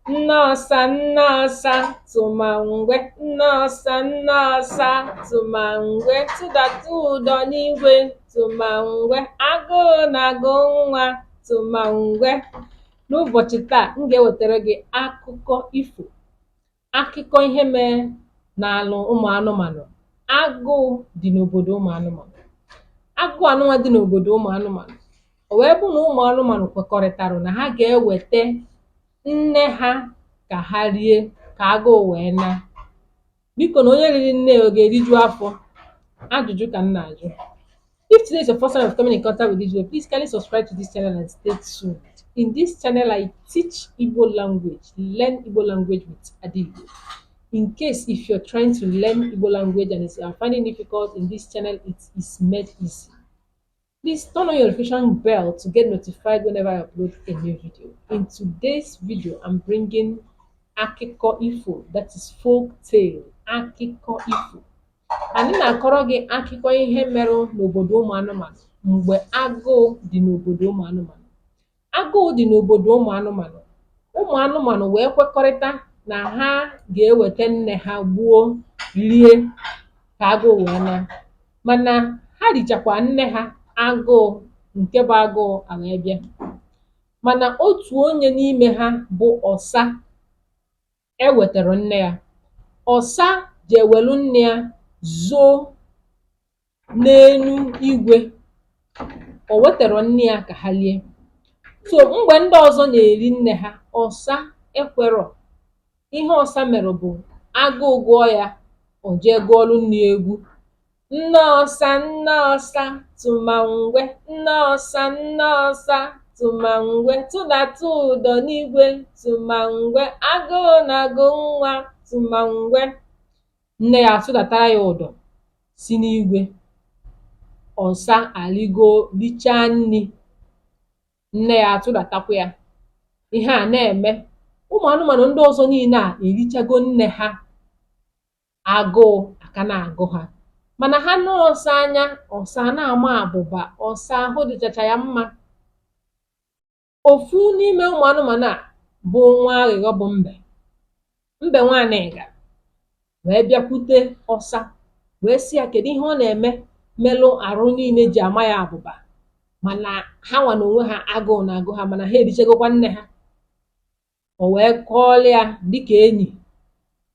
Nnosa nnosa tụmangwe, nnosa nnosa tụmangwe, tụdata ụdọ n'igwe tụmangwe, agụụ na-agụ nwa tụmangwe. N'ụbọchị taa, m ga-ewetara gị akụkọ ifo, akụkọ ihe mee n'alụ ụmụ anụmanụ. Agụụ dị n'obodo ụmụ anụmanụ. Agụụ anụnwa dị n'obodo ụmụ anụmanụ, o wee bụ na ụmụ anụmanụ kwekọrịtara na ha ga-eweta nne ha ka ha rie, ka agụụ wee na. Biko na onye riri nne ya, ọ ga-eriju afọ? Ajụjụ ka m na-ajụ. If today is your first time of coming in contact with this video, please kindly subscribe to this channel and stay tuned. In this channel, I teach Igbo language. Learn Igbo language with Adigbo. In case if you're trying to learn Igbo language and you are finding difficult in this channel, it is made easy. Please turn on your notification bell to get notified whenever I upload a new video. In today's video, I'm bringing Akụkọ ifo, that is folk tale. Akụkọ ifo. Anyị na-akọrọ gị akụkọ ihe mere n'obodo ụmụ anụmanụ mgbe agụụ dị n'obodo ụmụ anụmanụ. Agụụ dị n'obodo ụmụ anụmanụ. Ụmụ anụmanụ wee kwekọrịta na ha ga-eweta nne ha gbuo, rie, ka agụụ wee na. Mana ha richakwa nne ha, agụụ nke bụ agụụ wee bịa. Mana otu onye n'ime ha bụ ọsa ewetara nne ya. Ọsa ji ewelu nne ya zoo n'elu igwe. O wetara nne ya ka ha lie. So mgbe ndị ọzọ na-eri nne ha, ọsa ekwerọ. Ihe ọsa mere bụ agụụ gụọ ya, o jee gụọlụ nne ya egwu. Nnosa nnosa tụmangwe, nnosa nnosa tụmangwe, tụdata ụdọ n'igwe tụmangwe, agụụ na-agụ nwa tụmangwe. Nne ya atụdatara ya ụdọ si n'igwe. Ọsa aligo richaa nri. Nne ya atụdatakwa ya. Ihe a na-eme, ụmụ anụmanụ ndị ọzọ niile a erichago nne ha, agụụ aka na-agụ ha. Mana ha nọọ ọsa anya, ọsa na-ama abụba, ọsa ahụ dịchacha ya mma. Ofu n'ime ụmụ anụmanụ a bụ nwa aghịghọ bụ mbe. Mbe nwanịga wee bịakwute ọsa wee sị ya kedu ihe ọ na-eme melụ arụ niile ji ama ya abụba, mana ha nwa na onwe ha agụụ na-agụ ha, mana ha erichagokwa nne ha. O wee kọọlụ ya dịka enyi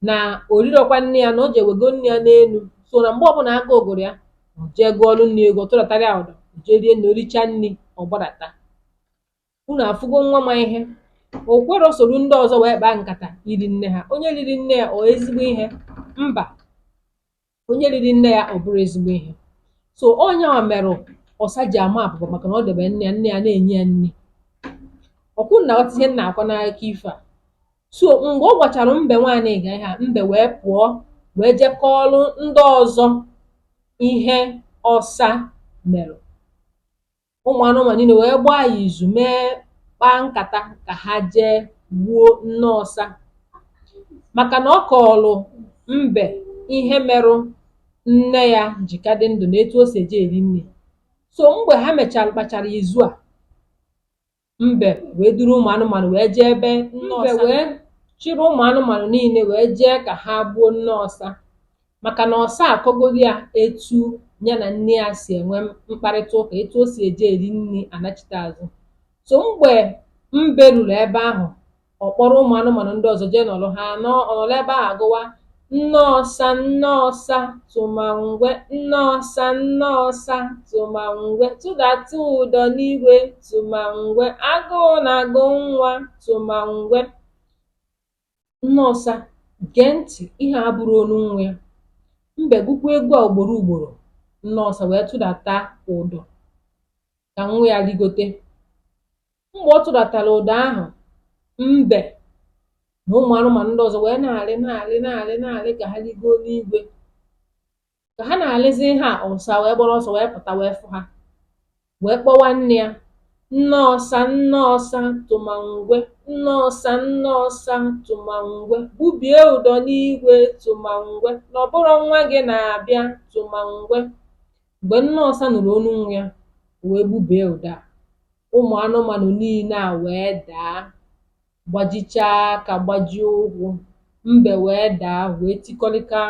na orirokwa nne ya, na o ji ewego nne ya n'elu. So na mgbe ọbụla agụụ gụrụ ya, o jee gụọlụ nne ego, tụdatara ya ụdọ, o jee rie na oricha nri, ọ gbadata. Unu afụgo nwa ma ihe. O kwero soro ndị ọzọ wee kpaa nkata iri nne ha. Onye riri nne ya ọ ezigbo ihe? Mba, onye riri nne ya ọ bụrụ ezigbo ihe. So onye a merụ ọsa ji ama abụba, maka na ọ debe nne ya, nne ya na-enye ya nri. Ọkwụ na ọtụ ihe na-akọ n'akụkọ ifo a. So mgbe ọ gwachara mbe nwaanyị ga ihe a, mbe wee pụọ wee jekọọlụ ndị ọzọ ihe ọsa merụ. Ụmụ anụmanụ niile wee gbaa ya izu, mee kpaa nkata ka ha jee gbuo nne ọsa, maka na ọ kọọlụ mbe ihe merụ nne ya ji ka dị ndụ na etu o si eje eri nne. So mgbe ha mechara kpachara izu a, mbe wee duru ụmụ anụmanụ wee jee ebe nne ọsa. Mbe wee chịrị ụmụ anụmanụ niile wee jee ka ha gbuo nne ọsa, maka na ọsa akọgolu ya etu ya na nne ya si enwe mkparịta ụka, etu o si eje eri nri anachite azụ. So mgbe mbe ruru ebe ahụ, ọ kpọrọ ụmụ anụmanụ ndị ọzọ jee nọrọ ha nọrọ ebe ahụ agụwa nnosa nnosa tụmangwe, nnosa nnosa tụmangwe, tụdata ụdọ n'igwe tụmangwe, agụụ na-agụ nwa tụmangwe. Nne ọsa gee ntị, ihe a bụrụ olu nwa ya. Mbe gụkwa egwu a ugboro ugboro. Nne ọsa wee tụdata ụdọ ka nwa ya rigote. Mgbe ọ tụdatara ụdọ ahụ, mbe na ụmụ anụmanụ ndị ọzọ wee na-arị ka ha rigoo n'igwe. Ka ha na-arịzi ha, ọsa wee gbara ọsọ wee pụta wee fụ ha, wee kpọwa nne ya. Nnosa nnosa tụmangwe, nnosa nnosa tụmangwe, gbubie ụdọ n'igwe tụmangwe, na ọ bụrụ nwa gị na-abịa tụmangwe. Mgbe nne ọsa nụrụ olu nwa ya, wee gbubie ụdọ a, ụmụ anụmanụ niile a wee daa. gbajichaa aka gbajie ụkwụ, mbe wee daa wee tikọrịka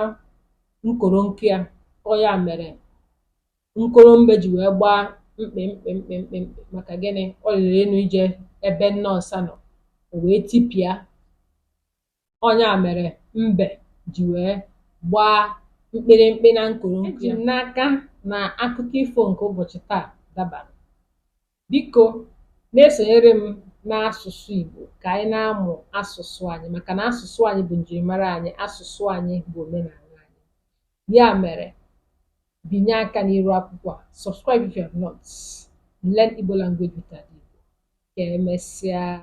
nkoro nkụ ya. Ọ ya mere nkoro mbe ji wee gbaa mkpị maka gịnị? Ọ rịrị enu ije ebe nne ọsa nọ, o wee tipịa. Ọ ya mere mbe ji wee gbaa mkpịrịmkpị na nkoro nkụ ya. Eji m n'aka na akụkọ ifo nke ụbọchị taa dabara. Biko na-esonyere m n'asụsụ Igbo ka anyị na-amụ asụsụ anyị, maka na asụsụ anyị bụ njirimara anyị, asụsụ anyị bụ omenala anyị. Ya mere, binye aka n'iru akwụkwọ a. Subscribe if you have not. Learn Igbo language with Igbo. Ka emesịa.